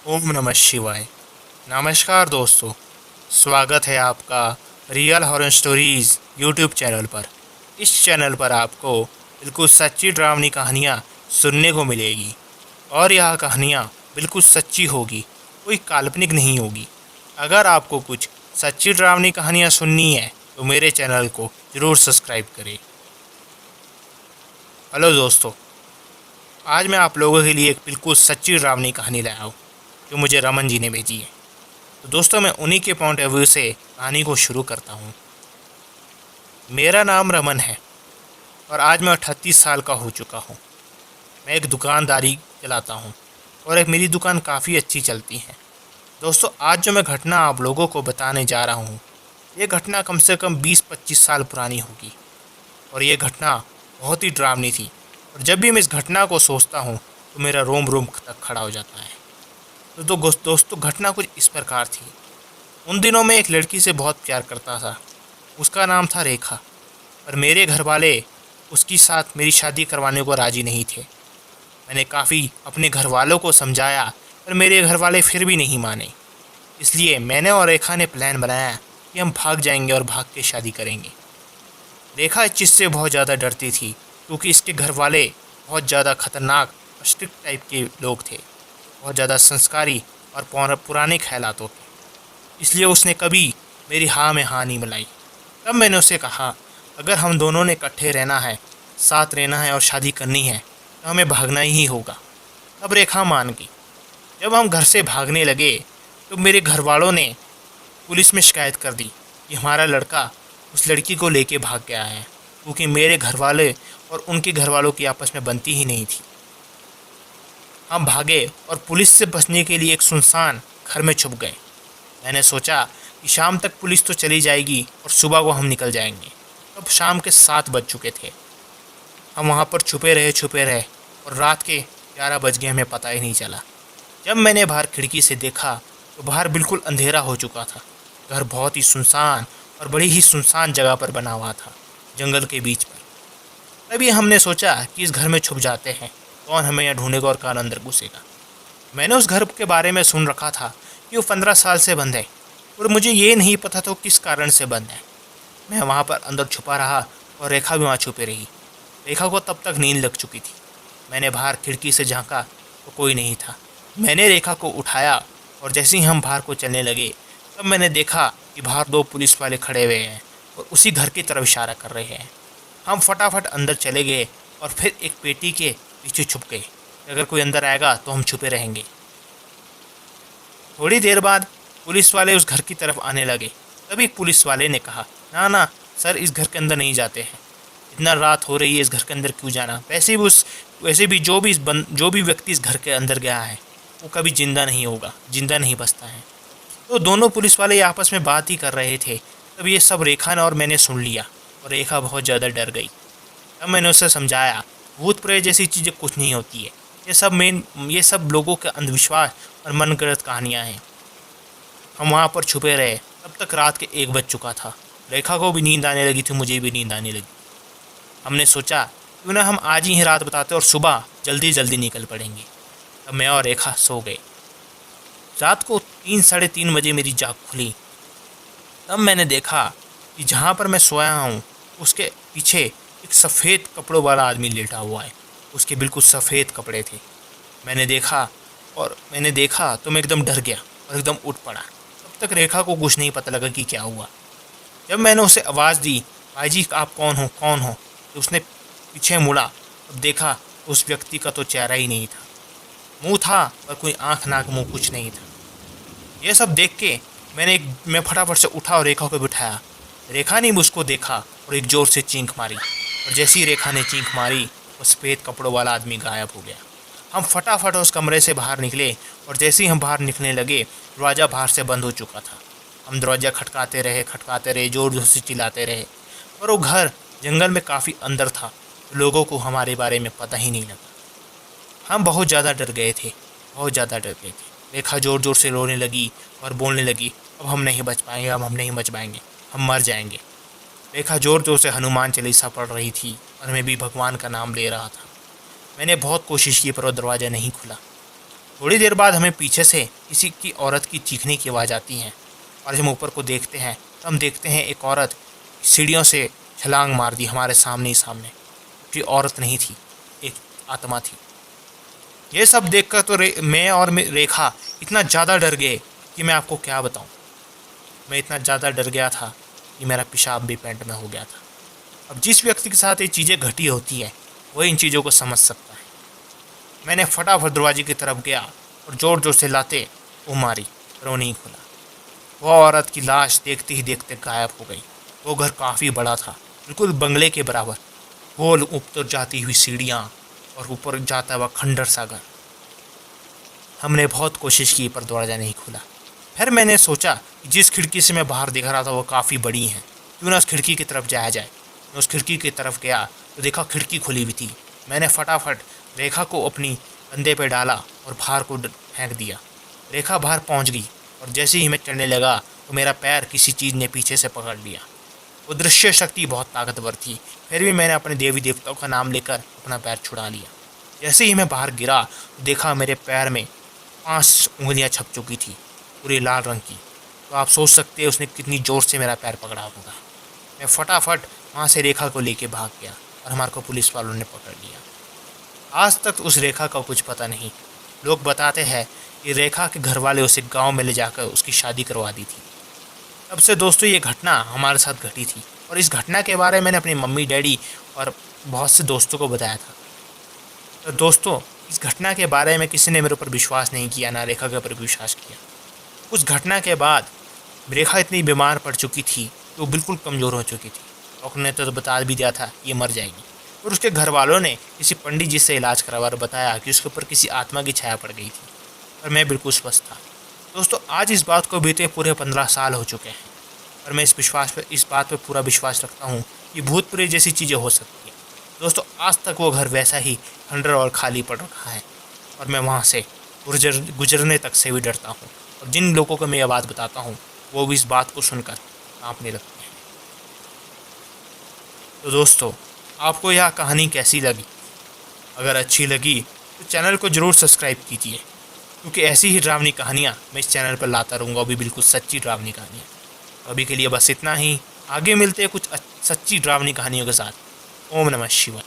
ओम नमः शिवाय। नमस्कार दोस्तों, स्वागत है आपका real horror stories YouTube channel पर। इस चैनल पर आपको बिल्कुल सच्ची डरावनी कहानियाँ सुनने को मिलेगी और यह कहानियाँ बिल्कुल सच्ची होगी, कोई काल्पनिक नहीं होगी। अगर आपको कुछ सच्ची डरावनी कहानियाँ सुननी है तो मेरे चैनल को ज़रूर सब्सक्राइब करें। हेलो दोस्तों, आज मैं आप लोगों के लिए एक बिल्कुल सच्ची डरावनी कहानी लाया हूँ जो मुझे रमन जी ने भेजी है। तो दोस्तों, मैं उन्हीं के पॉइंट ऑफ व्यू से कहानी को शुरू करता हूँ। मेरा नाम रमन है और आज मैं 38 साल का हो चुका हूँ। मैं एक दुकानदारी चलाता हूँ और एक मेरी दुकान काफ़ी अच्छी चलती है। दोस्तों, आज जो मैं घटना आप लोगों को बताने जा रहा हूँ, ये घटना कम से कम 20-25 साल पुरानी होगी और ये घटना बहुत ही डरावनी थी। और जब भी मैं इस घटना को सोचता हूँ तो मेरा रोम रोम तक खड़ा हो जाता है। तो दोस्तों, घटना कुछ इस प्रकार थी। उन दिनों में एक लड़की से बहुत प्यार करता था। उसका नाम था रेखा। पर मेरे घर वाले उसकी साथ मेरी शादी करवाने को राज़ी नहीं थे। मैंने काफ़ी अपने घर वालों को समझाया पर मेरे घर वाले फिर भी नहीं माने। इसलिए मैंने और रेखा ने प्लान बनाया कि हम भाग जाएंगे और भाग के शादी करेंगे। रेखा इस चीज़ से बहुत ज़्यादा डरती थी क्योंकि इसके घर वाले बहुत ज़्यादा खतरनाक और स्ट्रिक्ट टाइप के लोग थे, बहुत ज़्यादा संस्कारी और पुराने ख्यालातों के। इसलिए उसने कभी मेरी हाँ में हाँ नहीं मिलाई। तब मैंने उसे कहा, अगर हम दोनों ने इकट्ठे रहना है, साथ रहना है और शादी करनी है तो हमें भागना ही होगा। तब रेखा मान गई। जब हम घर से भागने लगे तो मेरे घर वालों ने पुलिस में शिकायत कर दी कि हमारा लड़का उस लड़की को लेके भाग गया है, क्योंकि मेरे घर वाले और उनके घर वालों की आपस में बनती ही नहीं थी। हम भागे और पुलिस से बचने के लिए एक सुनसान घर में छुप गए। मैंने सोचा कि शाम तक पुलिस तो चली जाएगी और सुबह को हम निकल जाएंगे। तब शाम के 7 बज चुके थे। हम वहाँ पर छुपे रहे और रात के 11 बज गए, हमें पता ही नहीं चला। जब मैंने बाहर खिड़की से देखा तो बाहर बिल्कुल अंधेरा हो चुका था। घर बहुत ही सुनसान और बड़ी ही सुनसान जगह पर बना हुआ था, जंगल के बीच पर। तभी हमने सोचा कि इस घर में छुप जाते हैं, कौन हमें यहाँ ढूंढेगा और कौन अंदर घुसेगा। मैंने उस घर के बारे में सुन रखा था कि वो 15 साल से बंद है और मुझे ये नहीं पता था किस कारण से बंद है। मैं वहाँ पर अंदर छुपा रहा और रेखा भी वहाँ छुपी रही। रेखा को तब तक नींद लग चुकी थी। मैंने बाहर खिड़की से झांका तो कोई नहीं था। मैंने रेखा को उठाया और जैसे ही हम बाहर को चलने लगे तब मैंने देखा कि बाहर 2 पुलिस वाले खड़े हुए हैं और उसी घर की तरफ इशारा कर रहे हैं। हम फटाफट अंदर चले गए और फिर एक पेटी के पीछे छुप गए। अगर कोई अंदर आएगा तो हम छुपे रहेंगे। थोड़ी देर बाद पुलिस वाले उस घर की तरफ आने लगे। तभी पुलिस वाले ने कहा, ना ना सर, इस घर के अंदर नहीं जाते हैं। इतना रात हो रही है, इस घर के अंदर क्यों जाना। वैसे भी जो भी व्यक्ति इस घर के अंदर गया है वो कभी जिंदा नहीं होगा, जिंदा नहीं बचता है। तो दोनों पुलिस वाले आपस में बात ही कर रहे थे। तब ये सब रेखा ने और मैंने सुन लिया और रेखा बहुत ज़्यादा डर गई। तब मैंने उसे समझाया, भूत प्रेत जैसी चीज़ें कुछ नहीं होती है। ये सब लोगों के अंधविश्वास और मनगढ़ंत कहानियाँ हैं। हम वहाँ पर छुपे रहे। तब तक रात के 1 बज चुका था। रेखा को भी नींद आने लगी थी, मुझे भी नींद आने लगी। हमने सोचा क्यों ना हम आज ही रात बताते और सुबह जल्दी जल्दी निकल पड़ेंगे। तब मैं और रेखा सो गए। रात को 3-3:30 बजे मेरी जाग खुली। तब मैंने देखा कि जहाँ पर मैं सोया हूँ उसके पीछे एक सफ़ेद कपड़ों वाला आदमी लेटा हुआ है। उसके बिल्कुल सफ़ेद कपड़े थे। मैंने देखा तो मैं एकदम डर गया और एकदम उठ पड़ा। तब तक रेखा को कुछ नहीं पता लगा कि क्या हुआ। जब मैंने उसे आवाज़ दी, भाई जी आप कौन हो, तो उसने पीछे मुड़ा। तब देखा तो उस व्यक्ति का तो चेहरा ही नहीं था। मुंह था पर कोई आँख नाक मुंह कुछ नहीं था। ये सब देख के मैं फटाफट से उठा और रेखा को बिठाया। रेखा ने उसको देखा और एक ज़ोर से चीख मारी और जैसी ही रेखा ने चीख मारी वो सफ़ेद कपड़ों वाला आदमी गायब हो गया। हम फटाफट उस कमरे से बाहर निकले और जैसे ही हम बाहर निकलने लगे दरवाज़ा बाहर से बंद हो चुका था। हम दरवाज़ा खटकाते रहे, ज़ोर ज़ोर से चिल्लाते रहे। पर वो घर जंगल में काफ़ी अंदर था, तो लोगों को हमारे बारे में पता ही नहीं लगा। हम बहुत ज़्यादा डर गए थे। रेखा ज़ोर ज़ोर से रोने लगी और बोलने लगी, अब हम नहीं बच पाएंगे, हम मर जाएंगे। रेखा ज़ोर ज़ोर से हनुमान चालीसा पढ़ रही थी और मैं भी भगवान का नाम ले रहा था। मैंने बहुत कोशिश की पर वो दरवाज़ा नहीं खुला। थोड़ी देर बाद हमें पीछे से किसी की औरत की चीखने की आवाज़ आती है और जब हम ऊपर को देखते हैं तो हम देखते हैं एक औरत सीढ़ियों से छलांग मार दी हमारे सामने ही सामने। कि औरत नहीं थी, एक आत्मा थी। ये सब देखकर तो मैं और रेखा इतना ज़्यादा डर गए कि मैं आपको क्या बताऊं। मैं इतना ज़्यादा डर गया था कि मेरा पेशाब भी पैंट में हो गया था। अब जिस व्यक्ति के साथ ये चीज़ें घटी होती है वही इन चीज़ों को समझ सकता है। मैंने फटाफट दरवाजे की तरफ गया और ज़ोर ज़ोर से लाते वो मारी, पर वो नहीं खुला। वो औरत की लाश देखते ही देखते गायब हो गई। वो घर काफ़ी बड़ा था, बिल्कुल बंगले के बराबर। गोल ऊपर जाती हुई सीढ़ियाँ और ऊपर जाता हुआ खंडर सा घर। हमने बहुत कोशिश की पर दरवाज़ा नहीं खुला। फिर मैंने सोचा कि जिस खिड़की से मैं बाहर देख रहा था वो काफ़ी बड़ी है, क्यों ना उस खिड़की की तरफ जाया जाए। मैं उस खिड़की की तरफ गया तो देखा खिड़की खुली हुई थी। मैंने फटाफट रेखा को अपनी कंधे पे डाला और बाहर को फेंक दिया। रेखा बाहर पहुंच गई और जैसे ही मैं चढ़ने लगा तो मेरा पैर किसी चीज़ ने पीछे से पकड़ लिया। वो दृश्य शक्ति बहुत ताकतवर थी, फिर भी मैंने अपने देवी देवताओं का नाम लेकर अपना पैर छुड़ा लिया। जैसे ही मैं बाहर गिरा तो देखा मेरे पैर में 5 उंगलियां छप चुकी थी, पूरी लाल रंग की। तो आप सोच सकते हैं उसने कितनी ज़ोर से मेरा पैर पकड़ा होगा। मैं फटाफट वहाँ से रेखा को लेके भाग गया और हमारे को पुलिस वालों ने पकड़ लिया। आज तक उस रेखा का कुछ पता नहीं। लोग बताते हैं कि रेखा के घर वाले उसे गांव में ले जाकर उसकी शादी करवा दी थी। तब से दोस्तों ये घटना हमारे साथ घटी थी और इस घटना के बारे में मैंने अपनी मम्मी डैडी और बहुत से दोस्तों को बताया था। तो दोस्तों इस घटना के बारे में किसी ने मेरे ऊपर विश्वास नहीं किया, ना रेखा के ऊपर विश्वास किया। उस घटना के बाद रेखा इतनी बीमार पड़ चुकी थी कि वो बिल्कुल कमज़ोर हो चुकी थी। डॉक्टर ने तो बता भी दिया था ये मर जाएगी। और उसके घर वालों ने किसी पंडित जी से इलाज करवा और बताया कि उसके ऊपर किसी आत्मा की छाया पड़ गई थी। पर मैं बिल्कुल स्वस्थ था। दोस्तों आज इस बात को बीते पूरे 15 साल हो चुके हैं और मैं इस बात पे पूरा विश्वास रखता हूँ कि भूत प्रेत जैसी चीज़ें हो सकती हैं। दोस्तों आज तक वो घर वैसा ही खंडर और खाली पड़ रखा है और मैं वहाँ से गुजरने तक से भी डरता हूँ। और जिन लोगों को मैं ये बात बताता हूँ वो भी इस बात को सुनकर कांपने लगते हैं। तो दोस्तों आपको यह कहानी कैसी लगी? अगर अच्छी लगी तो चैनल को ज़रूर सब्सक्राइब कीजिए, क्योंकि ऐसी ही डरावनी कहानियाँ मैं इस चैनल पर लाता रहूँगा, वो भी बिल्कुल सच्ची डरावनी कहानियाँ। तो अभी के लिए बस इतना ही। आगे मिलते हैं कुछ सच्ची डरावनी कहानियों के साथ। ओम नमः शिवाय।